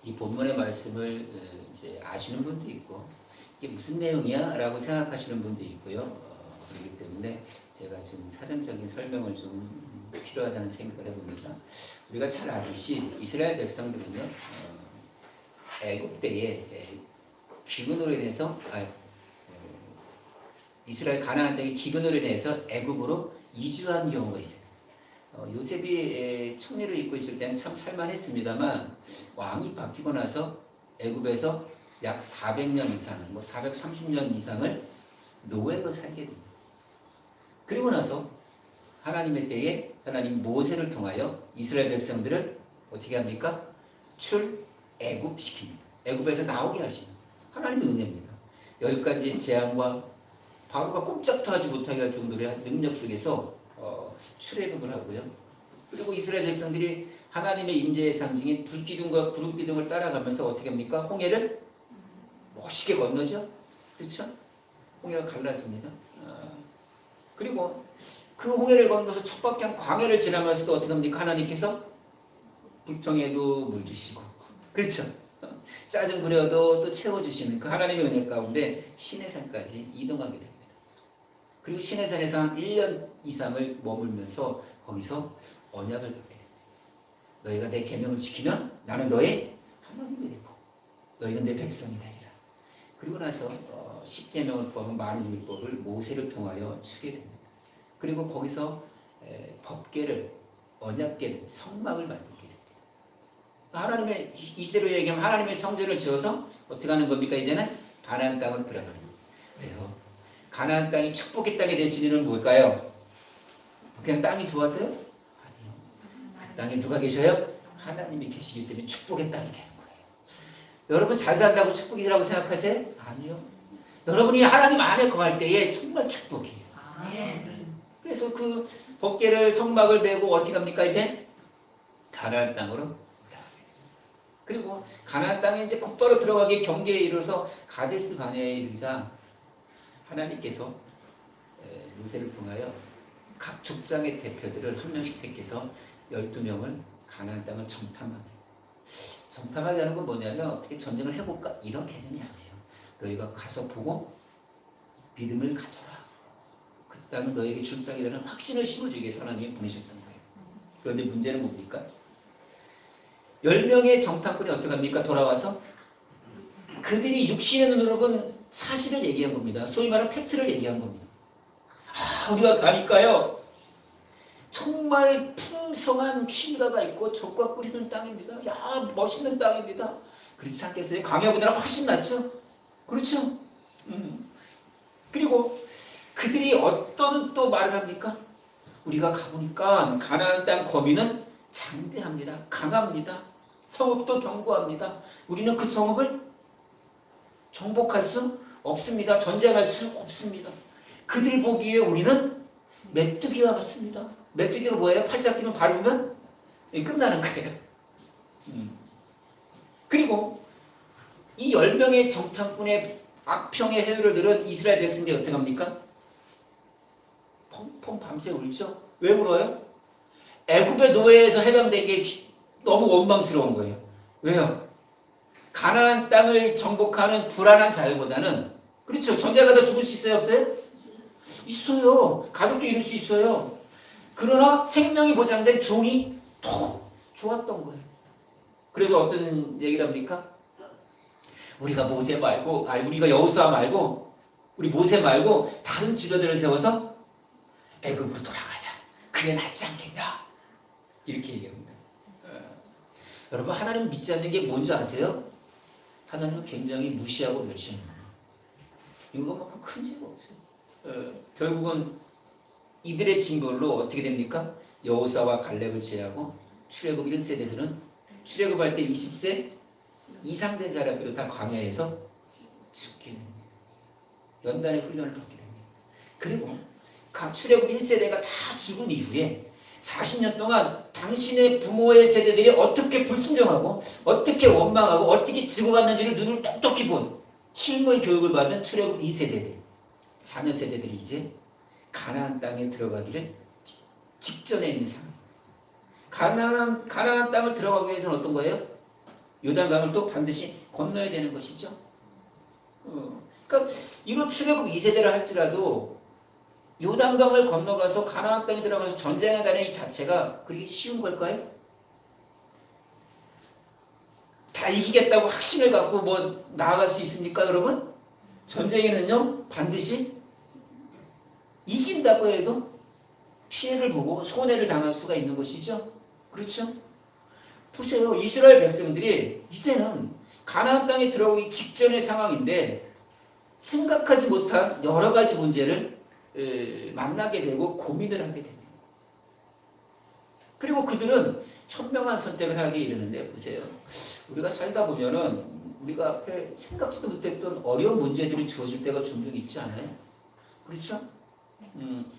이 본문의 말씀을 이제 아시는 분도 있고 이게 무슨 내용이야? 라고 생각하시는 분도 있고요. 그렇기 때문에 제가 좀 사전적인 설명을 좀 필요하다는 생각을 해봅니다. 우리가 잘 아듯이 이스라엘 백성들은요, 애굽 때에 기근으로 인해서 이스라엘 가나안 땅의 기근으로 인해서 애굽으로 이주한 경우가 있어요. 요셉이 총리를 잇고 있을 때는 참 살만했습니다만 왕이 바뀌고 나서 애굽에서 약 400년 이상을, 430년 이상을 노예로 살게 됩니다. 그리고 나서 하나님의 때에 하나님 모세를 통하여 이스라엘 백성들을 어떻게 합니까? 출애굽시킵니다. 애굽에서 나오게 하십니다. 하나님의 은혜입니다. 10가지 재앙과 바로가 꼼짝도 하지 못하게 할 정도의 능력 속에서 출애굽을 하고요. 그리고 이스라엘 백성들이 하나님의 임재의 상징인 불기둥과 구름기둥을 따라가면서 어떻게 합니까? 홍해를 멋있게 건너죠. 그렇죠? 홍해가 갈라집니다. 그리고 그 홍해를 건너서 척박한 광야를 지나면서도 어떻게 합니까? 하나님께서 불평에도 물 주시고, 그렇죠? 짜증 부려도 또 채워주시는 그 하나님의 은혜 가운데 시내산까지 이동하게 됩니다. 그리고 시내산에서 한 1년 이상을 머물면서 거기서 언약을 받게 됩니다. 너희가 내 계명을 지키면 나는 너의 하나님이 되고 너희는 내 백성이 되리라. 그리고 나서 10계명을 포함한 많은 율법을 모세를 통하여 주게 됩니다. 그리고 거기서 법궤를, 언약궤를, 성막을 만들게 됩니다. 하나님의, 이 시대로 얘기하면 하나님의 성전을 지어서 어떻게 하는 겁니까? 이제는 가나안 땅으로 들어가는 거예요. 왜요? 가나안 땅이 축복의 땅이 될 수 있는 뭘까요? 그냥 땅이 좋아서요? 아니요. 그 땅에 누가 계셔요? 하나님이 계시기 때문에 축복의 땅이 되는 거예요. 여러분 잘 산다고 축복이라고 생각하세요? 아니요. 여러분이 하나님 안에 거할 때에 정말 축복이에요. 그래서 그 법궤를, 성막을 메고 어떻게 합니까? 이제 가나안 땅으로. 그리고 가나안 땅에 이제 곧바로 들어가기 경계에 이르러서 가데스 바네아에 이르자 하나님께서 모세를 통하여 각 족장의 대표들을 한 명씩 택해서 12명을 가나안 땅을 정탐하게. 정탐하게 하는 건 뭐냐면 어떻게 전쟁을 해볼까? 이런 개념이 아니에요. 너희가 가서 보고 믿음을 가져라. 그 땅은 너에게 줄 땅이라는 확신을 심어주기 위해서 하나님이 보내셨던 거예요. 그런데 문제는 뭡니까? 10명의 정탐꾼이 어떻게 합니까? 돌아와서 그들이 육신의 눈으로 본 사실을 얘기한 겁니다. 소위 말하는 팩트를 얘기한 겁니다. 우리가 가니까요, 정말 풍성한 퀴가가 있고 적과 뿌리는 땅입니다. 야, 멋있는 땅입니다. 그렇지 않겠어요? 광야보다 훨씬 낫죠? 그렇죠? 그리고 그들이 어떤 또 말을 합니까? 우리가 가보니까 가나안 땅 거민은 장대합니다. 강합니다. 성읍도 견고합니다. 우리는 그 성읍을 정복할 수 없습니다. 전쟁할 수 없습니다. 그들 보기에 우리는 메뚜기와 같습니다. 메뚜기가 뭐예요? 팔짝 뛰면 밟으면 끝나는 거예요. 그리고 이 10명의 정탐꾼의 악평의 해유를 들은 이스라엘 백성들이 어떻게 합니까? 펑펑 밤새 울죠. 왜 울어요? 애굽의 노예에서 해방된 게 너무 원망스러운 거예요. 왜요? 가나안 땅을 정복하는 불안한 자유보다는, 그렇죠, 전쟁하다 죽을 수 있어요, 없어요? 있어요. 가족도 잃을 수 있어요. 그러나 생명이 보장된 종이 더 좋았던 거예요. 그래서 어떤 얘기를 합니까? 우리가 모세 말고, 우리가 여호수아 말고, 우리 모세 말고 다른 지도자를 세워서 애굽으로 돌아가자. 그게 낫지 않겠냐? 이렇게 얘기합니다. 여러분, 하나님 믿지 않는 게 뭔지 아세요? 하나님은 굉장히 무시하고 멸시합니다. 이거만큼 큰 죄가 없어요. 결국은 이들의 징벌로 어떻게 됩니까? 여호수아와 갈렙을 제하고 출애굽 1세대들은 출애굽할 때 20세 이상 된 사람들은 다 광야에서 죽게 됩니다. 연단의 훈련을 받게 됩니다. 그리고 각 출애굽 1세대가 다 죽은 이후에 40년 동안 당신의 부모의 세대들이 어떻게 불순종하고 어떻게 원망하고 어떻게 죽어갔는지를 눈을 똑똑히 본 실물 교육을 받은 출애굽 2세대들, 자녀 세대들이 이제 가나안 땅에 들어가기를 직전에 있는 상황. 가나안 땅을 들어가기 위해서는 어떤 거예요? 요단강을 또 반드시 건너야 되는 것이죠. 그러니까 이런 출애굽 2세대를 할지라도 요단강을 건너가서 가나안 땅에 들어가서 전쟁한다는 이 자체가 그렇게 쉬운 걸까요? 다 이기겠다고 확신을 갖고 뭐 나아갈 수 있습니까, 여러분? 전쟁에는요 반드시 이긴다고 해도 피해를 보고 손해를 당할 수가 있는 것이죠. 그렇죠? 보세요. 이스라엘 백성들이 이제는 가나안 땅에 들어오기 직전의 상황인데 생각하지 못한 여러 가지 문제를 만나게 되고 고민을 하게 됩니다. 그리고 그들은 현명한 선택을 하게 이르는데 보세요. 우리가 살다 보면은 우리가 앞에 생각지도 못했던 어려운 문제들이 주어질 때가 종종 있지 않아요? 그렇죠?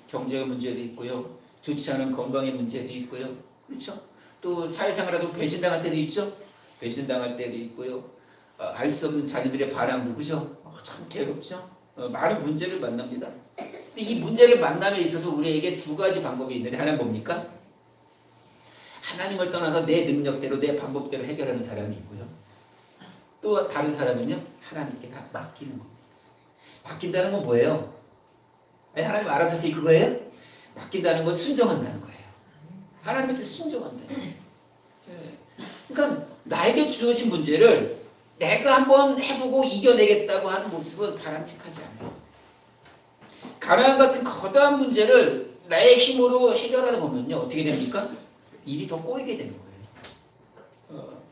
경제의 문제도 있고요. 좋지 않은 건강의 문제도 있고요. 그렇죠? 또 사회생활에도 배신당할 때도 있죠. 배신당할 때도 있고요. 알 수 없는 자녀들의 반항 누구죠? 참 괴롭죠. 많은 문제를 만납니다. 근데 이 문제를 만남에 있어서 우리에게 두 가지 방법이 있는데 하나는 뭡니까? 하나님을 떠나서 내 능력대로 내 방법대로 해결하는 사람이 있고요. 또 다른 사람은요. 하나님께 다 맡기는 겁니다. 맡긴다는 건 뭐예요? 하나님 알아서 하세요 그거예요? 맡긴다는 건 순종한다는 거예요. 하나님한테 순종한다는 거예요. 그러니까 나에게 주어진 문제를 내가 한번 해보고 이겨내겠다고 하는 모습은 바람직하지 않아요. 가나안 같은 거대한 문제를 나의 힘으로 해결하다 보면요. 어떻게 됩니까? 일이 더 꼬이게 되는 거예요.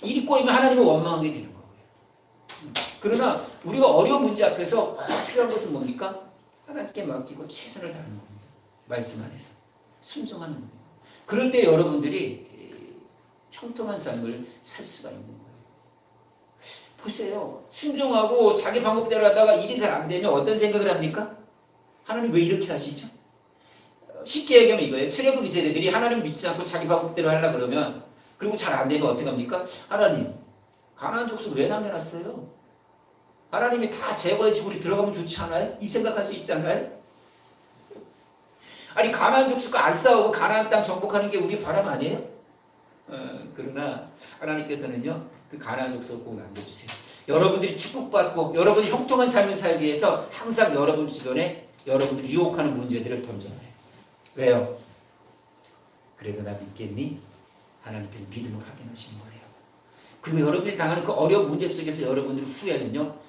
일이 꼬이면 하나님을 원망하게 되는 거예요. 그러나 우리가 어려운 문제 앞에서 필요한 것은 뭡니까? 하나님께 맡기고 최선을 다하는 겁니다. 말씀 안에서 순종하는 겁니다. 그럴 때 여러분들이 형통한 삶을 살 수가 있는 거예요. 보세요. 순종하고 자기 방법대로 하다가 일이 잘 안 되면 어떤 생각을 합니까? 하나님 왜 이렇게 하시죠? 쉽게 얘기하면 이거예요. 출애굽 2세대들이 하나님 믿지 않고 자기 방법대로 하려고 그러면 그리고 잘 안 되면 어떻게 합니까? 하나님 가나안 족속 왜 남겨놨어요? 하나님이 다 제거해주고 우리 들어가면 좋지 않아요? 이 생각할 수 있지 않아요? 아니 가나안 족속과 안 싸우고 가나안 땅 정복하는 게 우리 바람 아니에요? 그러나 하나님께서는요 그 가나안 족속 꼭 남겨주세요. 여러분들이 축복받고 여러분이 형통한 삶을 살기 위해서 항상 여러분 주변에 여러분들 유혹하는 문제들을 던져놔요. 왜요? 그래도 나 믿겠니? 하나님께서 믿음을 확인하시는 거예요. 그리고 여러분들이 당하는 그 어려운 문제 속에서 여러분들 후에는요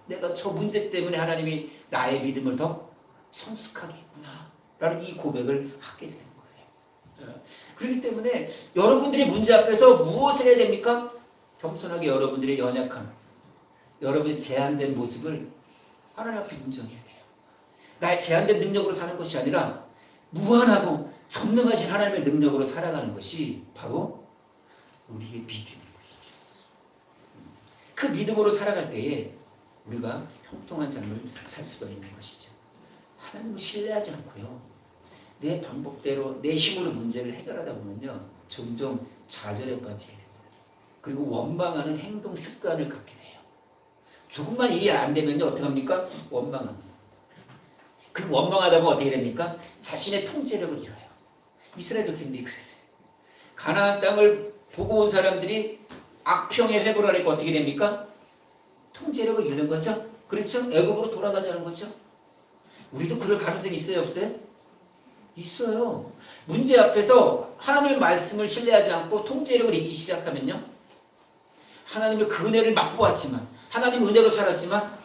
내가 저 문제 때문에 하나님이 나의 믿음을 더 성숙하게 했구나 라는 이 고백을 하게 되는 거예요. 그렇기 때문에 여러분들이 문제 앞에서 무엇을 해야 됩니까? 겸손하게 여러분들의 연약함, 여러분의 제한된 모습을 하나님 앞에 인정해야 돼요. 나의 제한된 능력으로 사는 것이 아니라 무한하고 전능하신 하나님의 능력으로 살아가는 것이 바로 우리의 믿음인 것이죠. 그 믿음으로 살아갈 때에 우리가 형통한 삶을 살 수가 있는 것이죠. 하나님을 신뢰하지 않고요. 내 방법대로 내 힘으로 문제를 해결하다 보면요. 종종 좌절에 빠지게 됩니다. 그리고 원망하는 행동 습관을 갖게 돼요. 조금만 일이 안 되면요. 어떻게 합니까? 원망합니다. 그리고 원망하다 보면 어떻게 됩니까? 자신의 통제력을 잃어요. 이스라엘 백성들이 그랬어요. 가나안 땅을 보고 온 사람들이 악평에 회고를 하니까 어떻게 됩니까? 통제력을 잃는 거죠. 그렇죠? 애굽으로 돌아가자는 거죠. 우리도 그럴 가능성이 있어요, 없어요? 있어요. 문제 앞에서 하나님의 말씀을 신뢰하지 않고 통제력을 잃기 시작하면요. 하나님의 그 은혜를 맛보았지만 하나님의 은혜로 살았지만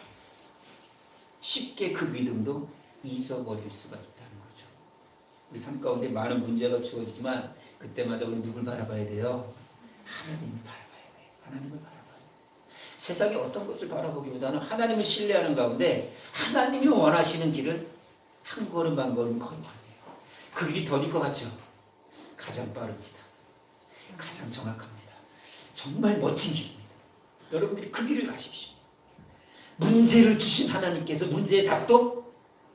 쉽게 그 믿음도 잊어버릴 수가 있다는 거죠. 우리 삶 가운데 많은 문제가 주어지지만 그때마다 우리 누굴 바라봐야 돼요? 하나님을 바라봐야 돼요. 하나님을 바라봐야 돼요. 세상에 어떤 것을 바라보기보다는 하나님을 신뢰하는 가운데 하나님이 원하시는 길을 한 걸음 한 걸음 걸어가야 돼요. 그 길이 더딜 것 같죠? 가장 빠릅니다. 가장 정확합니다. 정말 멋진 길입니다. 여러분들이 그 길을 가십시오. 문제를 주신 하나님께서 문제의 답도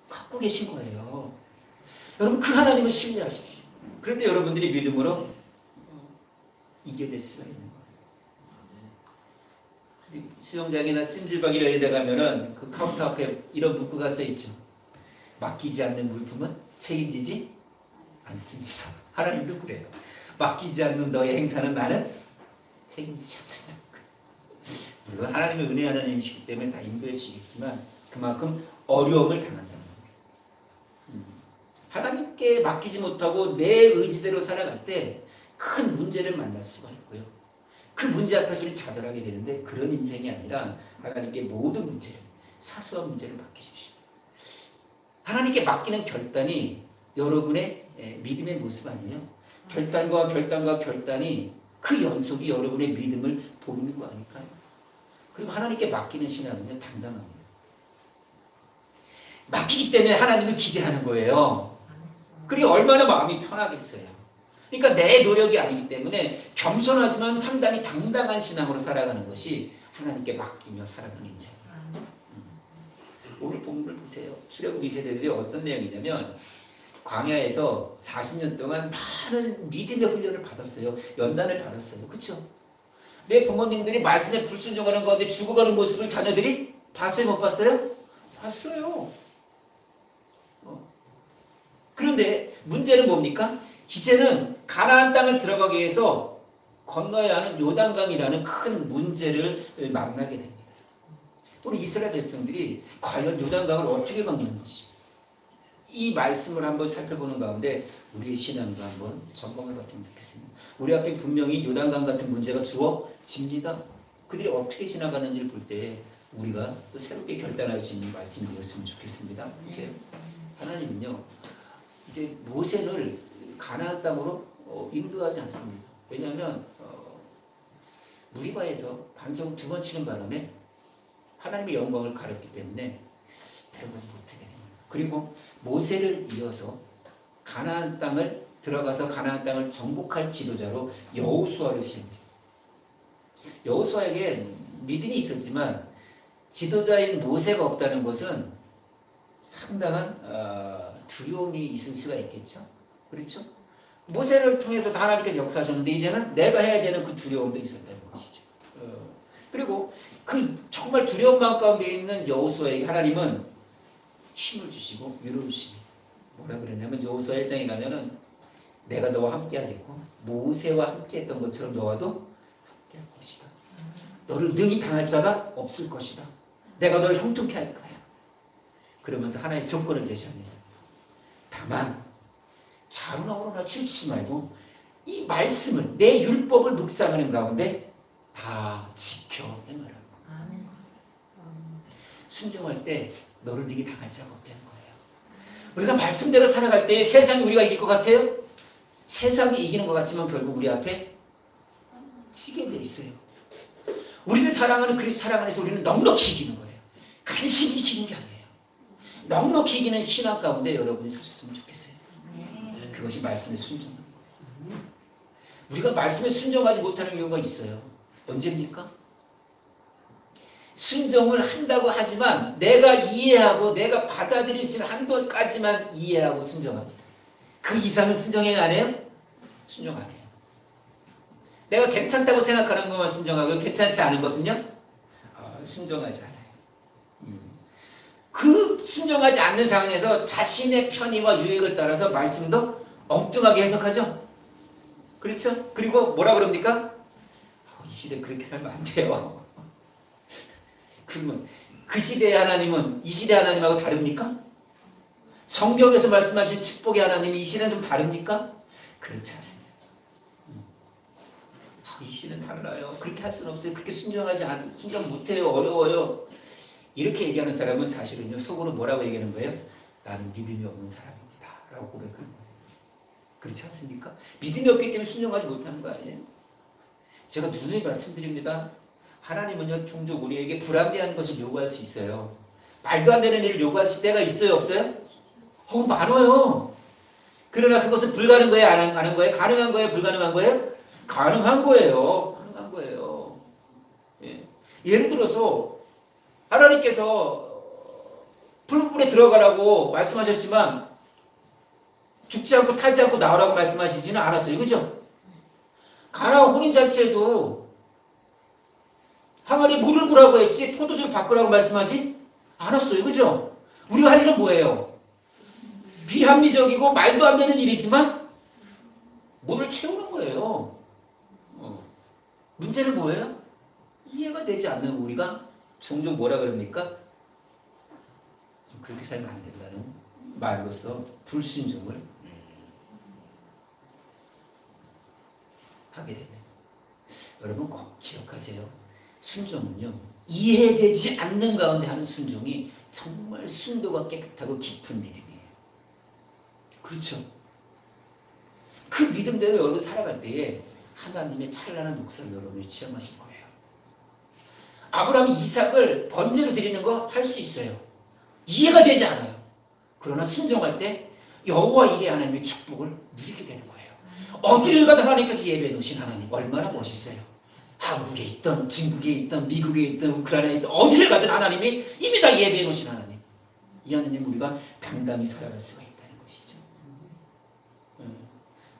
갖고 계신 거예요. 여러분 그 하나님을 신뢰하십시오. 그럴 때 여러분들이 믿음으로 이겨낼 수가 있는 거예요. 수영장이나 찜질방이나 이런 데 가면은 그 카운터 앞에 이런 문구가 써 있죠. 맡기지 않는 물품은 책임지지 않습니다. 하나님도 그래요. 맡기지 않는 너의 행사는 나는 생기지 않는다는 거예요. 물론 하나님의 은혜 하나님이시기 때문에 다 인도해 주시겠지만 그만큼 어려움을 당한다는 거예요. 하나님께 맡기지 못하고 내 의지대로 살아갈 때 큰 문제를 만날 수가 있고요. 그 문제 앞에서 우리 좌절하게 되는데 그런 인생이 아니라 하나님께 모든 문제를, 사소한 문제를 맡기십시오. 하나님께 맡기는 결단이 여러분의 믿음의 모습 아니에요? 결단과 결단과 결단이 그 연속이 여러분의 믿음을 보이는 거 아닐까요? 그리고 하나님께 맡기는 신앙은요, 당당합니다. 맡기기 때문에 하나님을 기대하는 거예요. 그리고 얼마나 마음이 편하겠어요. 그러니까 내 노력이 아니기 때문에 겸손하지만 상당히 당당한 신앙으로 살아가는 것이 하나님께 맡기며 살아가는 인생이에요. 오늘 본문을 보세요. 출애굽 2세대들이 어떤 내용이냐면 광야에서 40년 동안 많은 믿음의 훈련을 받았어요. 연단을 받았어요. 그렇죠? 내 부모님들이 말씀에 불순종하는 가운데 죽어가는 모습을 자녀들이 봤어요? 못 봤어요? 봤어요. 그런데 문제는 뭡니까? 이제는 가나안 땅을 들어가기 위해서 건너야 하는 요단강이라는 큰 문제를 만나게 됩니다. 우리 이스라엘 백성들이 과연 요단강을 어떻게 건넜는지 이 말씀을 한번 살펴보는 가운데 우리의 신앙도 한번 점검해 봤으면 좋겠습니다. 우리 앞에 분명히 요단강 같은 문제가 주어집니다. 그들이 어떻게 지나가는지를 볼 때 우리가 또 새롭게 결단할 수 있는 말씀이 되었으면 좋겠습니다. 보세요. 하나님은요, 이제 모세를 가나안 땅으로 인도하지 않습니다. 왜냐하면 무리바에서 반석 2번 치는 바람에 하나님의 영광을 가렸기 때문에 들어가지 못하게 됩니다. 그리고 모세를 이어서 가나안 땅을 들어가서 가나안 땅을 정복할 지도자로 여호수아를 세웁니다. 여호수아에게 믿음이 있었지만 지도자인 모세가 없다는 것은 상당한 두려움이 있을 수가 있겠죠. 그렇죠? 모세를 통해서도 하나님께서 역사하셨는데 이제는 내가 해야 되는 그 두려움도 있었다는 것이죠. 그리고 그 정말 두려운 마음 가운데 있는 여호수아에게 하나님은 힘을 주시고 위로를 주십니다. 뭐라 그랬냐면 여호수아 1장에 가면은 내가 너와 함께 하겠고 모세와 함께 했던 것처럼 너와도 함께 할 것이다. 너를 능히 당할 자가 없을 것이다. 내가 너를 형통케 할 거야. 그러면서 하나의 조건을 제시합니다. 다만 좌우나 우로나 치우치지 말고 이 말씀을 내 율법을 묵상하는 가운데 다 지켜 행하라. 순종할 때 너를 능히 당할 자가 없다는 거예요. 우리가 말씀대로 살아갈 때 세상이 우리가 이길 것 같아요? 세상이 이기는 것 같지만 결국 우리 앞에 지게 돼 있어요. 우리를 사랑하는 그리스도 사랑 안에서 우리는 넉넉히 이기는 거예요. 간신히 이기는 게 아니에요. 넉넉히 이기는 신앙 가운데 여러분이 사셨으면 좋겠어요. 그것이 말씀에 순종하는 거예요. 우리가 말씀에 순종하지 못하는 이유가 있어요. 언제입니까? 순종을 한다고 하지만 내가 이해하고 내가 받아들일 수 있는 한도까지만 이해하고 순종합니다. 그 이상은 순종해 안 해요? 순종 안 해요. 내가 괜찮다고 생각하는 것만 순종하고 괜찮지 않은 것은요? 순종하지 않아요. 그 순종하지 않는 상황에서 자신의 편의와 유익을 따라서 말씀도 엉뚱하게 해석하죠? 그렇죠? 그리고 뭐라 그럽니까? 이 시대 그렇게 살면 안 돼요. 그러면 그 시대의 하나님은 이 시대 하나님하고 다릅니까? 성경에서 말씀하신 축복의 하나님이 이 시대는 좀 다릅니까? 그렇지 않습니다. 이 시대는 달라요. 그렇게 할 수는 없어요. 그렇게 순종 못해요. 어려워요. 이렇게 얘기하는 사람은 사실은요, 속으로 뭐라고 얘기하는 거예요? 나는 믿음이 없는 사람입니다. 라고 고백하는 거예요. 그렇지 않습니까? 믿음이 없기 때문에 순종하지 못하는 거 아니에요? 제가 누누이 말씀드립니다. 하나님은요, 종종 우리에게 불합리한 것을 요구할 수 있어요. 말도 안 되는 일을 요구할 때가 있어요, 없어요? 많아요. 그러나 그것은 불가능한 거예요, 안 하는 거예요? 가능한 거예요, 불가능한 거예요? 가능한 거예요. 가능한 거예요. 예. 예를 들어서 하나님께서 풀물에 들어가라고 말씀하셨지만 죽지 않고 타지 않고 나오라고 말씀하시지는 않았어요. 그죠? 가나안 혼인잔치에도 항아리에 물을 부라고 했지 포도주를 바꾸라고 말씀하지 않았어요. 그죠? 우리가 할 일은 뭐예요? 비합리적이고 말도 안 되는 일이지만 물을 채우는 거예요. 문제는 뭐예요? 이해가 되지 않는 우리가 종종 뭐라 그럽니까? 그렇게 살면 안 된다는 말로서 불순종을 하게 됩니다. 여러분 꼭 기억하세요. 순종은요, 이해되지 않는 가운데 하는 순종이 정말 순도가 깨끗하고 깊은 믿음이에요. 그렇죠? 그 믿음대로 여러분 살아갈 때에 하나님의 찬란한 역사를 여러분이 체험하실 거예요. 아브라함이 이삭을 번제로 드리는 거 할 수 있어요. 이해가 되지 않아요. 그러나 순종할 때 여호와 이레 하나님의 축복을 누리게 되는 거예요. 어디를 가도 하나님께서 예배해 놓으신 하나님 얼마나 멋있어요. 한국에 있던 중국에 있던 미국에 있던 우크라이나에 있던 어디를 가든 하나님이 이미 다 예배해 놓으신 하나님. 이 하나님 우리가 당당히 살아갈 수가 있다는 것이죠.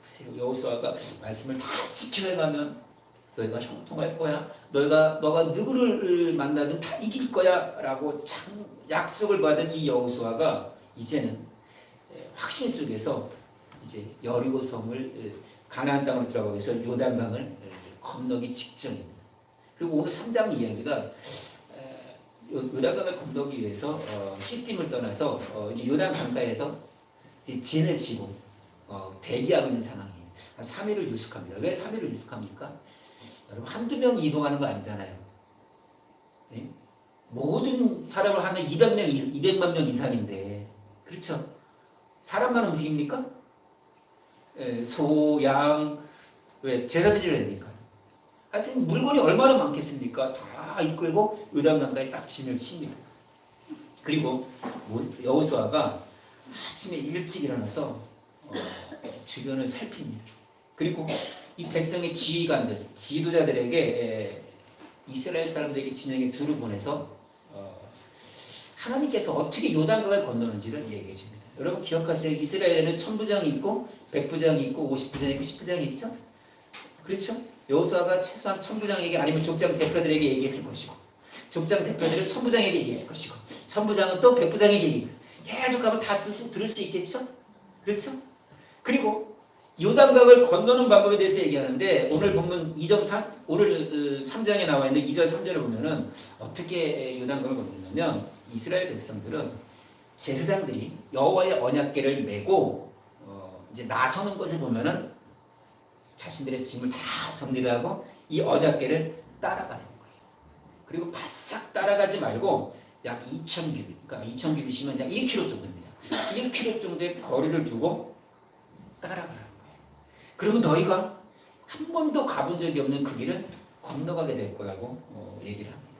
보세요. 여호수아가 말씀을 다 지켜가면 너희가 형통할 거야. 너가 누구를 만나든 다 이길 거야 라고 약속을 받은 이 여호수아가 이제는 확신 속에서 이제 여리고 성을 가나안 땅으로 들어가기 위해서 요단강을 건너기 직전입니다. 그리고 오늘 3장 이야기가 요단강을 건너기 위해서 시딤을 떠나서 요단 강가에서 진을 치고 대기하고 있는 상황이에요. 3일을 유숙합니다. 왜 3일을 유숙합니까? 여러분 한두 명이 이동하는 거 아니잖아요. 네? 모든 사람을 하는 200만 명 이상인데 그렇죠? 사람만 움직입니까? 소, 양, 왜 제사 드려야 되니까. 하여튼 물건이 얼마나 많겠습니까? 다 이끌고 요단강가에 딱 진을 칩니다. 그리고 여호수아가 아침에 일찍 일어나서 주변을 살핍니다. 그리고 이 백성의 지휘관들, 지도자들에게 이스라엘 사람들에게 진영에 둘을 보내서 하나님께서 어떻게 요단강을 건너는지를 얘기해 줍니다. 여러분 기억하세요. 이스라엘에는 천부장이 있고 백부장이 있고 50부장이 있고 10부장이 있죠. 그렇죠? 여호수아가 최소한 천부장에게 아니면 족장 대표들에게 얘기했을 것이고 족장 대표들은 천부장에게 얘기했을 것이고 천부장은 또 백부장에게 얘기했을 것이고 계속 가면 다 들을 수 있겠죠? 그렇죠? 그리고 요단강을 건너는 방법에 대해서 얘기하는데 오늘 본문 2.3 오늘 3장에 나와 있는 2절 3절을 보면은 어떻게 요단강을 건너냐면 이스라엘 백성들은 제사장들이 여호와의 언약궤를 메고 이제 나서는 것을 보면은 자신들의 짐을 다 정리를 하고 이 언약궤를 따라가는 거예요. 그리고 바싹 따라가지 말고 약 2,000규빗, 그러니까 2,000규빗이면 약 1km 정도입니다. 1km 정도의 거리를 두고 따라가는 거예요. 그러면 너희가 한 번도 가본 적이 없는 그 길을 건너가게 될 거라고 얘기를 합니다.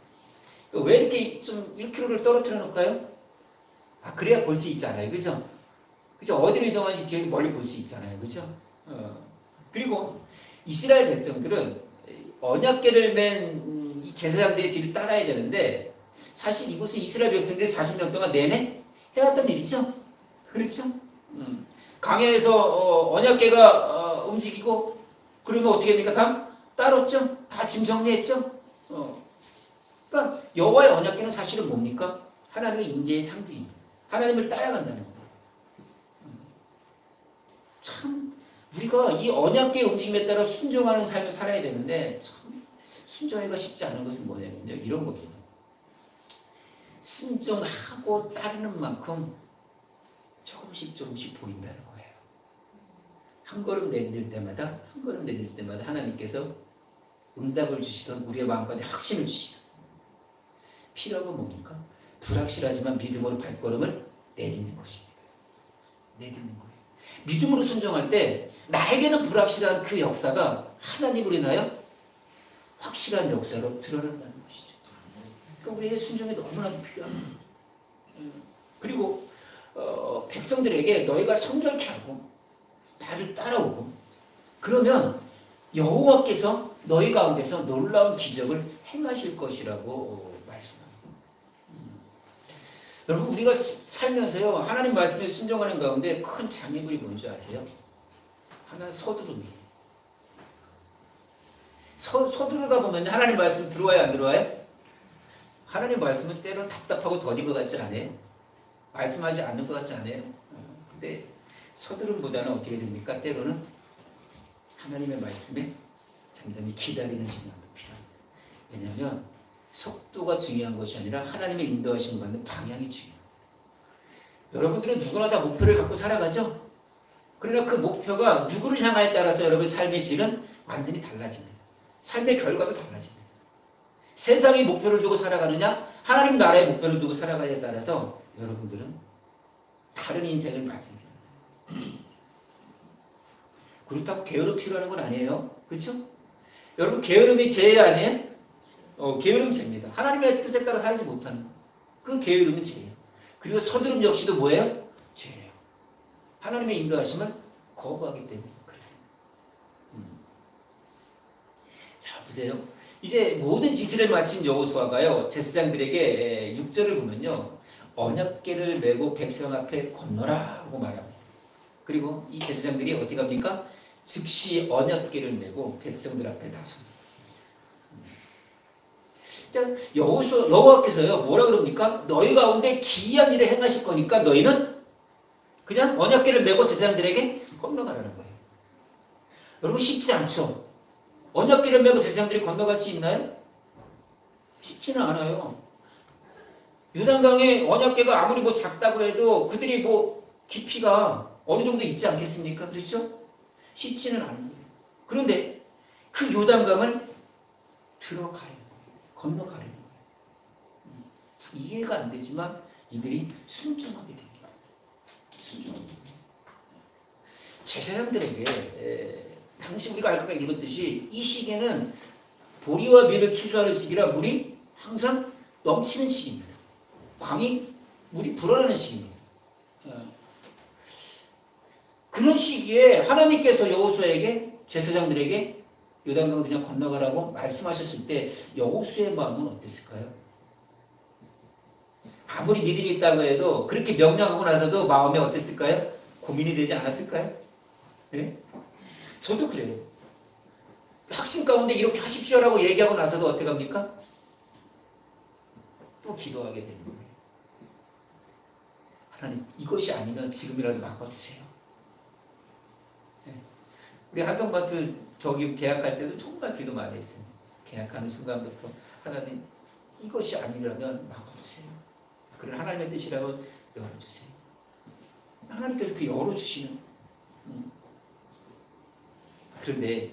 왜 이렇게 좀 1km를 떨어뜨려 놓을까요? 그래야 볼 수 있잖아요. 그죠? 그죠? 어디로 이동하는지 뒤에서 멀리 볼 수 있잖아요. 그죠? 그리고 이스라엘 백성들은 언약궤를 맨 이 제사장들의 뒤를 따라야 되는데 사실 이곳은 이스라엘 백성들이 40년 동안 내내 해왔던 일이죠. 그렇죠? 강야에서 언약궤가 움직이고 그러면 어떻게 됩니까? 다 따랐죠? 다 짐 정리했죠? 그러니까 여호와의 언약궤는 사실은 뭡니까? 하나님의 임재의 상징입니다. 하나님을 따라간다는 거예요. 참 우리가 이 언약궤의 움직임에 따라 순종하는 삶을 살아야 되는데 참 순종하기가 쉽지 않은 것은 뭐냐면요. 이런 겁니다. 순종하고 따르는 만큼 조금씩 보인다는 거예요. 한 걸음 내딜 때마다 하나님께서 응답을 주시던 우리의 마음가운데 확신을 주시던 필요한 건 뭡니까? 불확실하지만 믿음으로 발걸음을 내딛는 것입니다. 내딛는 거예요. 믿음으로 순종할 때 나에게는 불확실한 그 역사가 하나님으로 인하여 확실한 역사로 드러난다는 것이죠. 그러니까 우리의 순종이 너무나도 필요합니다. 그리고 백성들에게 너희가 성결케 하고 나를 따라오고 그러면 여호와께서 너희 가운데서 놀라운 기적을 행하실 것이라고 말씀합니다. 여러분 우리가 살면서요 하나님 말씀에 순종하는 가운데 큰 장애물이 뭔지 아세요? 하나는 서두름이에요. 서두르다 보면 하나님 말씀 들어와요 안 들어와요? 하나님 말씀은 때로는 답답하고 더딘 것 같지 않아요? 말씀하지 않는 것 같지 않아요? 근데 서두름보다는 어떻게 됩니까? 때로는 하나님의 말씀에 잠잠히 기다리는 시간도 왜냐하면 속도가 중요한 것이 아니라 하나님의 인도하심을 받는 방향이 중요해요. 여러분들은 누구나 다 목표를 갖고 살아가죠? 그러나 그 목표가 누구를 향하에 따라서 여러분의 삶의 질은 완전히 달라집니다. 삶의 결과도 달라집니다. 세상의 목표를 두고 살아가느냐, 하나님 나라의 목표를 두고 살아가느냐에 따라서 여러분들은 다른 인생을 맞습니다. 그렇다고 게으름 필요하는 건 아니에요. 그렇죠? 여러분 게으름이 죄 아니에요? 게으름 죄입니다. 하나님의 뜻에 따라 살지 못하는 거. 그 게으름은 죄예요. 그리고 서두름 역시도 뭐예요? 죄예요. 하나님의 인도하심을 거부하기 때문에 그렇습니다. 자 보세요. 이제 모든 지시를 마친 여호수아가요 제사장들에게 6절을 보면요 언약궤를 메고 백성 앞에 건너라고 말합니다. 그리고 이 제사장들이 어떻게 합니까? 즉시 언약궤를 메고 백성들 앞에 나섭니다. 여호와께서요 뭐라 그럽니까? 너희 가운데 기이한 일을 행하실 거니까 너희는 그냥 언약궤를 메고 제사장들에게 건너가라는 거예요. 여러분 쉽지 않죠? 언약궤를 메고 제사장들이 건너갈 수 있나요? 쉽지는 않아요. 요단강에 언약궤가 아무리 뭐 작다고 해도 그들이 뭐 깊이가 어느 정도 있지 않겠습니까? 그렇죠? 쉽지는 않은 거예요. 그런데 그 요단강을 들어가요. 건너가려는 거예요. 이해가 안 되지만 이들이 순종하게 됩니다. 순종하게 됩니다. 제사장들에게 당시 우리가 아까 읽었듯이 이 시기에는 보리와 밀을 추수하는 시기라 물이 항상 넘치는 시기입니다. 광이 물이 불어나는 시기입니다. 그런 시기에 하나님께서 여호수아에게 제사장들에게 요단강 그냥 건너가라고 말씀하셨을 때 여호수아의 마음은 어땠을까요? 아무리 믿음이 있다고 해도 그렇게 명령하고 나서도 마음이 어땠을까요? 고민이 되지 않았을까요? 네? 저도 그래요. 확신 가운데 이렇게 하십시오라고 얘기하고 나서도 어떻게 합니까? 또 기도하게 되는 거예요. 하나님 이것이 아니면 지금이라도 바꿔주세요. 네. 우리 한성마트 저기 계약할 때도 정말 기도 많이 했어요. 계약하는 순간부터 하나님 이것이 아니라면 바꿔주세요. 그런 하나님의 뜻이라면 열어주세요. 하나님께서 그 열어주시는 그런데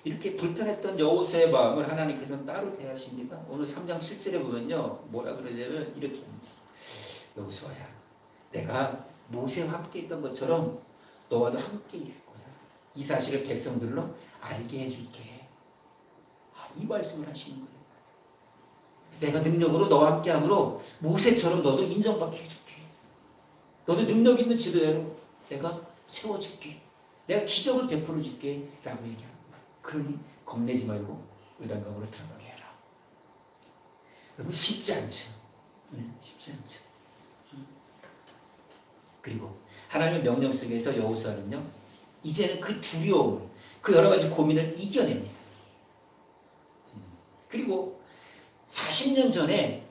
이렇게 불편했던 여호수아의 마음을 하나님께서는 따로 대하십니다. 오늘 3장 7절에 보면요. 뭐라 그러냐면 이렇게 여호수아야 내가 모세와 함께 있던 것처럼 너와도 함께 있을 거야. 이 사실을 백성들로 알게 해줄게. 이 말씀을 하시는 거예요. 내가 능력으로 너와 함께함으로 모세처럼 너도 인정받게 해줄게. 너도 능력 있는 지도자로 내가 세워줄게. 내가 기적을 베풀어 줄게 라고 얘기합니다. 그러니 겁내지 말고 요단강으로 들어가게 해라. 여러분 쉽지 않죠. 쉽지 않죠. 그리고 하나님의 명령 속에서 여호수아는요 이제는 그 두려움, 그 여러 가지 고민을 이겨냅니다. 그리고 40년 전에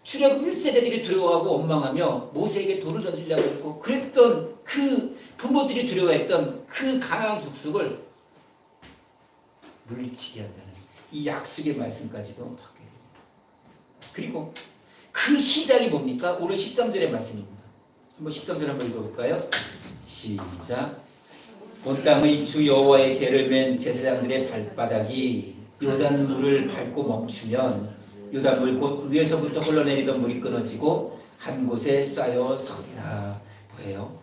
출애굽 1세대들이 두려워하고 원망하며 모세에게 돌을 던지려고 했고 그랬던 그 부모들이 두려워했던 그 가나안 족속을 물리치게 한다는 이 약속의 말씀까지도 받게 됩니다. 그리고 그 시작이 뭡니까? 오늘 13절의 말씀입니다. 한번 13절 한번 읽어볼까요? 시작. 온 땅의 주 여호와의 궤를 맨 제사장들의 발바닥이 요단물을 밟고 멈추면 요단물 곧 위에서부터 흘러내리던 물이 끊어지고 한 곳에 쌓여 서리라. 뭐예요?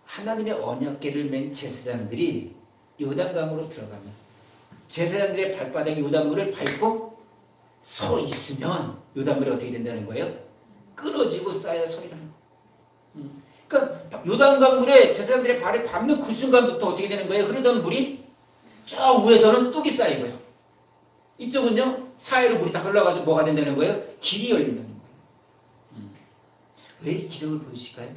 하나님의 언약궤를 맨 제사장들이 요단강으로 들어가면 제사장들의 발바닥이 요단물을 밟고 서 있으면 요단물이 어떻게 된다는 거예요? 끊어지고 쌓여 서리라는 거예요. 그러니까 요단강물에 제사장들의 발을 밟는 그 순간부터 어떻게 되는 거예요? 흐르던 물이 저 위에서는 뚝이 쌓이고요. 이쪽은요 사이로 물이 다 흘러가서 뭐가 된다는 거예요? 길이 열린다는 거예요. 왜 이 기적을 보여주실까요?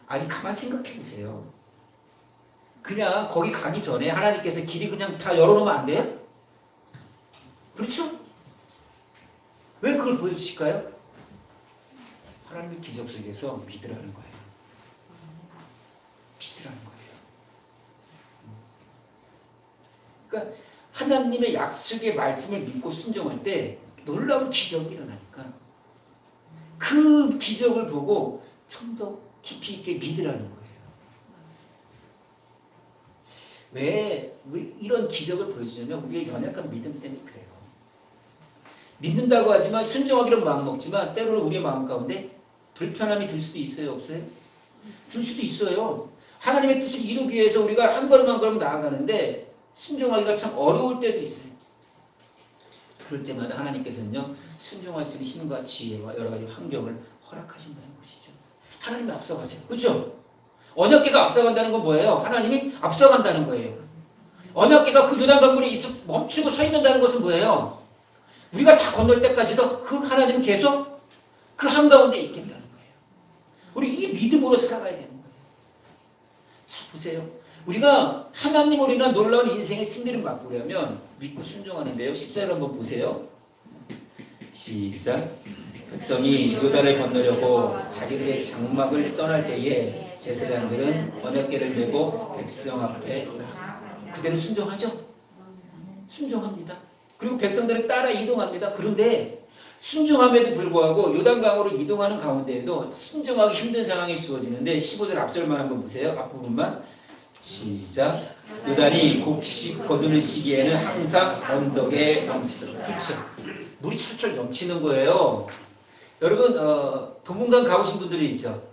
아니 가만 생각해 보세요. 그냥 거기 가기 전에 하나님께서 길이 그냥 다 열어놓으면 안 돼요? 그렇죠? 왜 그걸 보여주실까요? 하나님의 기적 속에서 믿으라는 거예요. 믿으라는 거예요. 그러니까 하나님의 약속의 말씀을 믿고 순종할 때 놀라운 기적이 일어나니까 그 기적을 보고 좀 더 깊이 있게 믿으라는 거예요. 왜 이런 기적을 보여주냐면 우리의 연약한 믿음 때문에 그래요. 믿는다고 하지만 순종하기로 마음먹지만 때로는 우리의 마음 가운데 불편함이 들 수도 있어요? 없어요? 들 수도 있어요. 하나님의 뜻을 이루기 위해서 우리가 한 걸음 한 걸음 나아가는데 순종하기가 참 어려울 때도 있어요. 그럴 때마다 하나님께서는요, 순종할 수 있는 힘과 지혜와 여러 가지 환경을 허락하신다는 것이죠. 하나님이 앞서가세요. 그렇죠? 언약궤가 앞서간다는 건 뭐예요? 하나님이 앞서간다는 거예요. 언약궤가 그 요단강물에 멈추고 서 있는다는 것은 뭐예요? 우리가 다 건널 때까지도 그 하나님은 계속 그 한가운데 있겠다는 거예요. 우리 이 믿음으로 살아가야 되는 거예요. 자, 보세요. 우리가 하나님으로 인한 놀라운 인생의 승리를 맛보려면 믿고 순종하는데요. 14절 한번 보세요. 시작. 백성이 요단을 건너려고 자기들의 장막을 떠날 때에 제사장들은 언약궤를 메고 백성 앞에 그대로 순종하죠. 순종합니다. 그리고 백성들은 따라 이동합니다. 그런데 순종함에도 불구하고 요단강으로 이동하는 가운데에도 순종하기 힘든 상황이 주어지는데 15절 앞절만 한번 보세요. 앞부분만. 시작. 요단이 곡식 거두는 시기에는 항상 언덕에 넘치더라. 그렇죠. 물이 철철 넘치는 거예요. 여러분 도문강 가보신 분들이 있죠.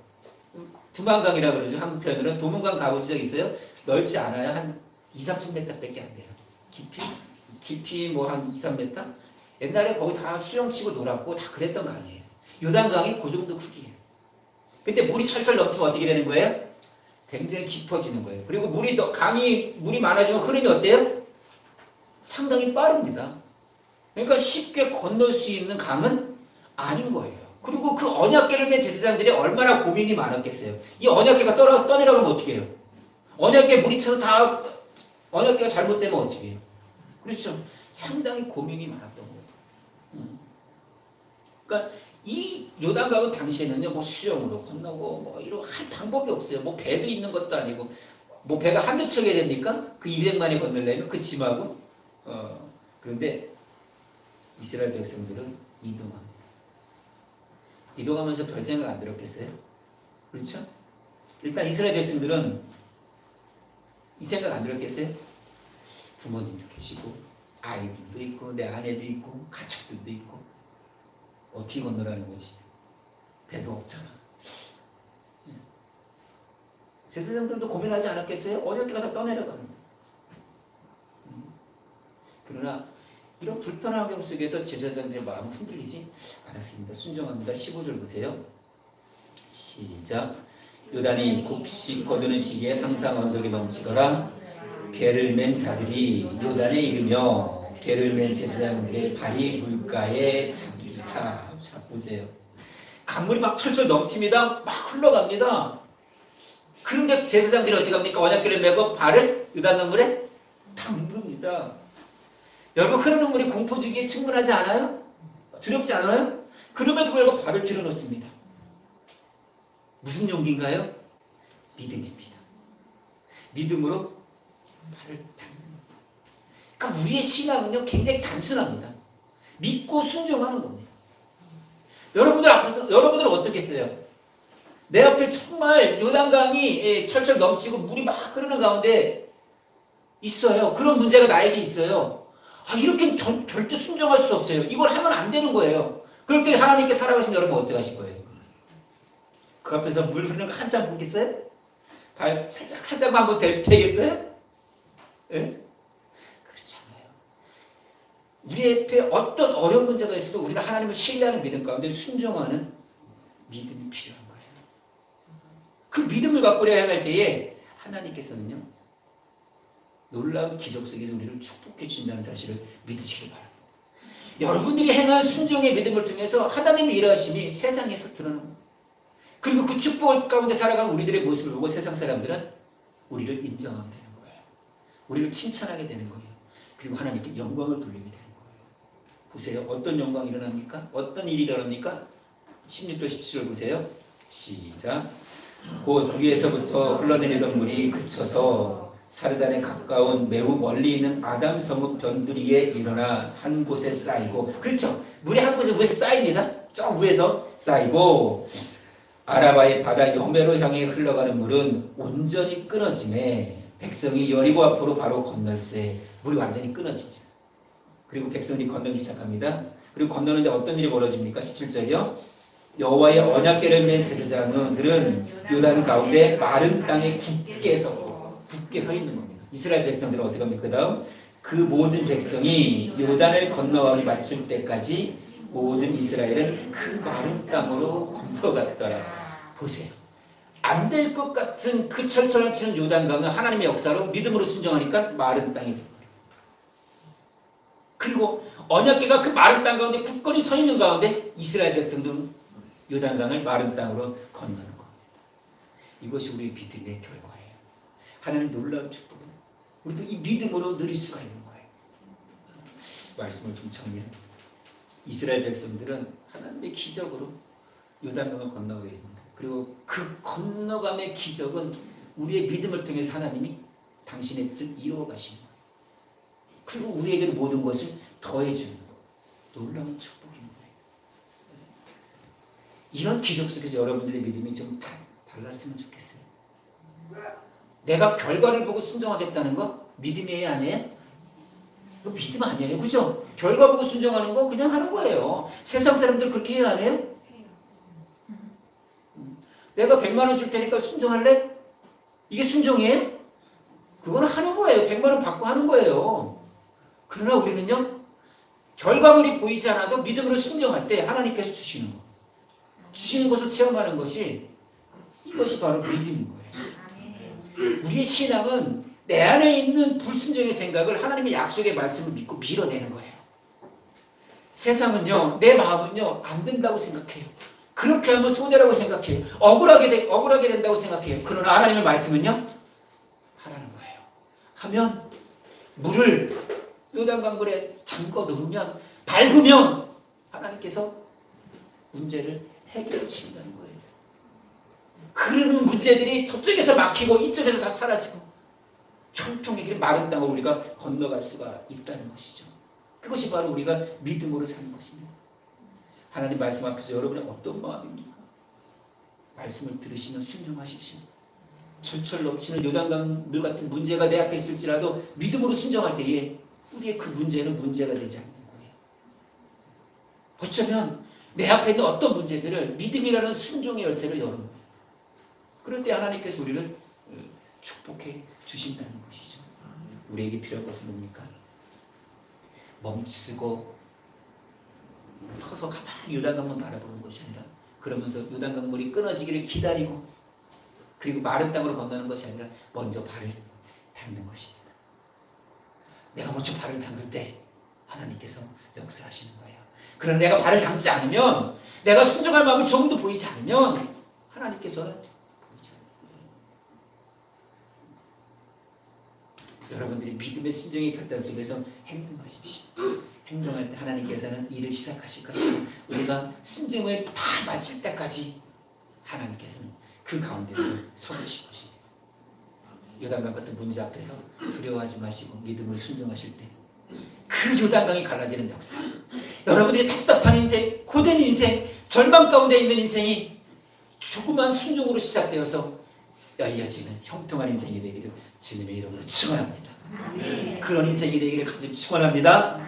두만강이라고 그러죠. 한국 표현으로는 도문강 가보신 적 있어요? 넓지 않아요. 한 2-30m 밖에 안 돼요. 깊이 뭐 한 2-3m? 옛날에 거기 다 수영치고 놀았고 다 그랬던 강이에요. 요단강이 그 정도 크기예요. 근데 물이 철철 넘치면 어떻게 되는 거예요? 굉장히 깊어지는 거예요. 그리고 물이 많아지면 흐름이 어때요? 상당히 빠릅니다. 그러니까 쉽게 건널 수 있는 강은 아닌 거예요. 그리고 그 언약궤를 맨 제사장들이 얼마나 고민이 많았겠어요. 이 언약궤가 떠내려가면 어떻게 해요? 언약궤 물이 차서 다 언약궤가 잘못되면 어떻게 해요? 그렇죠. 상당히 고민이 많았던 거예요. 그러니까 이 요단강은 당시에는요, 뭐 수영으로 건너고 뭐 이런 할 방법이 없어요. 뭐 배도 있는 것도 아니고 뭐 배가 한두 척이 됩니까? 그 200만이 건너려면 그 짐하고 그런데 이스라엘 백성들은 이동합니다. 이동하면서 별 생각 안 들었겠어요? 그렇죠? 일단 이스라엘 백성들은 이 생각 안 들었겠어요? 부모님도 계시고 아이들도 있고 내 아내도 있고 가족들도 있고 어떻게 건너라는 거지? 배도 없잖아. 제사장들도 고민하지 않았겠어요? 어렵게 가서 떠내려가는 거예요. 그러나 이런 불편한 환경 속에서 제사장들의 마음은 흔들리지 않았습니다. 순종합니다. 15절 보세요. 시작. 요단이 곡식 거두는 시기에 항상 언덕이 넘치더라. 배를 맨 자들이 요단에 이르며 배를 맨 제사장들의 발이 물가에 잠기자. 자 보세요. 강물이 막 철철 넘칩니다. 막 흘러갑니다. 그런데 제사장들이 어떻게 합니까? 언약궤를 메고 발을 요단 물에 담급니다. 여러분 흐르는 물이 공포 주기에 충분하지 않아요? 두렵지 않아요? 그럼에도 불구하고 발을 들여놓습니다. 무슨 용기인가요? 믿음입니다. 믿음으로 발을 담는 겁니다. 그러니까 우리의 신앙은요 굉장히 단순합니다. 믿고 순종하는 겁니다. 여러분들은 어떻겠어요? 내 앞에 정말 요단강이 철철 넘치고 물이 막 흐르는 가운데 있어요. 그런 문제가 나에게 있어요. 이렇게 절대 순종할 수 없어요. 이걸 하면 안 되는 거예요. 그럴 때 하나님께 살아가신 여러분 어떻게 하실 거예요? 그 앞에서 물 흐르는 거 한참 보겠어요? 발 살짝만 한번 되겠어요? 예? 그렇지 않아요. 우리 앞에 어떤 어려운 문제가 있어도 우리가 하나님을 신뢰하는 믿음 가운데 순종하는 믿음이 필요한 거예요. 그 믿음을 갖고 행할 때에 하나님께서는요 놀라운 기적 속에서 우리를 축복해 주신다는 사실을 믿으시기 바랍니다. 여러분들이 행한 순종의 믿음을 통해서 하나님의 일하심이 세상에서 드러납니다. 그리고 그 축복 가운데 살아가는 우리들의 모습을 보고 세상 사람들은 우리를 인정하게 되는 거예요. 우리를 칭찬하게 되는 거예요. 그리고 하나님께 영광을 돌리게 되는 거예요. 보세요. 어떤 영광이 일어납니까? 어떤 일이 일어납니까? 16절 17절 보세요. 시작. 곧 위에서부터 흘러내리던 물이 그쳐서 사르단에 가까운 매우 멀리 있는 아담 성읍 변두리에 일어나 한 곳에 쌓이고, 그렇죠, 물이 한 곳에 위에서 쌓입니다. 저 위에서 쌓이고, 아라바의 바다 여매로 향해 흘러가는 물은 온전히 끊어지매 백성이 여리고 앞으로 바로 건널세. 물이 완전히 끊어집니다. 그리고 백성이 건너기 시작합니다. 그리고 건너는데 어떤 일이 벌어집니까? 17절이요. 여호와의 언약궤를 맨 제사장들은 요단 가운데 마른 땅에 굳게 서 있는 겁니다. 이스라엘 백성들은 어떻게 합니까? 그 다음 그 모든 백성이 요단을 건너가기 마칠 때까지 모든 이스라엘은 그 마른 땅으로 건너갔더라. 보세요. 안 될 것 같은 그 철철 치는 요단강은 하나님의 역사로 믿음으로 순종하니까 마른 땅이 돼요. 그리고 언약궤가 그 마른 땅 가운데 굳건히 서 있는 가운데 이스라엘 백성들은 요단강을 마른 땅으로 건너는 겁니다. 이것이 우리의 믿음의 결과예요. 하나님 놀라운 축복은 우리도 이 믿음으로 누릴 수가 있는 거예요. 말씀을 좀 정리해. 이스라엘 백성들은 하나님의 기적으로 요단강을 건너가게 됩니다. 그리고 그 건너감의 기적은 우리의 믿음을 통해서 하나님이 당신의 뜻을 이루어 가시는 거예요. 그리고 우리에게도 모든 것을 더해주는 놀라운 축복인 거예요. 이런 기적 속에서 여러분들의 믿음이 좀 달랐으면 좋겠어요. 내가 결과를 보고 순종하겠다는 거 믿음이에요, 아니에요? 이거 믿음 아니에요, 그죠? 결과 보고 순종하는 거 그냥 하는 거예요. 세상 사람들 그렇게 해요, 안 해요? 내가 100만 원 줄 테니까 순종할래? 이게 순종이에요? 그거는 하는 거예요. 100만 원 받고 하는 거예요. 그러나 우리는요, 결과물이 보이지 않아도 믿음으로 순종할 때 하나님께서 주시는 거. 주시는 것을 체험하는 것이 이것이 바로 믿음인 거예요. 우리의 신앙은 내 안에 있는 불순종의 생각을 하나님의 약속의 말씀을 믿고 밀어내는 거예요. 세상은요, 내 마음은요, 안 된다고 생각해요. 그렇게 하면 손해라고 생각해요. 억울하게 된다고 생각해요. 그러나 하나님의 말씀은요, 하라는 거예요. 하면 물을 요단강물에 잠궈 넣으면, 밟으면 하나님께서 문제를 해결해 주신다는 거예요. 그런 문제들이 저쪽에서 막히고 이쪽에서 다 사라지고 형통하게 마른 땅을 우리가 건너갈 수가 있다는 것이죠. 그것이 바로 우리가 믿음으로 사는 것입니다. 하나님 말씀 앞에서 여러분의 어떤 마음입니까? 말씀을 들으시면 순종하십시오. 철철 넘치는 요단강 물 같은 문제가 내 앞에 있을지라도 믿음으로 순종할 때에 우리의 그 문제는 문제가 되지 않는 거예요. 어쩌면 내 앞에 있는 어떤 문제들을 믿음이라는 순종의 열쇠를 여는 거예요. 그럴 때 하나님께서 우리를 축복해 주신다는 것이죠. 우리에게 필요한 것은 뭡니까? 멈추고 서서 가만히 요단강만 바라보는 것이 아니라, 그러면서 요단강 물이 끊어지기를 기다리고, 그리고 마른 땅으로 건너는 것이 아니라 먼저 발을 담는 것입니다. 내가 먼저 발을 담글 때 하나님께서 역사하시는 거예요. 그러나 내가 발을 담지 않으면, 내가 순종할 마음이 조금도 보이지 않으면 하나님께서는 보이지 않아요. 여러분들이 믿음의 순종의 결단 속에서 행동하십시오. 행동할 때 하나님께서는 일을 시작하실 것이고, 우리가 순종을 다 마칠 때까지 하나님께서는 그 가운데서 서주실 것입니다. 요단강 같은 문제 앞에서 두려워하지 마시고 믿음을 순종하실 때 그 요단강이 갈라지는 역사, 여러분들이 답답한 인생, 고된 인생, 절망 가운데 있는 인생이 조그만 순종으로 시작되어서 열려지는 형통한 인생이 되기를 주님의 이름으로 축원합니다. 그런 인생이 되기를 간절히 축원합니다.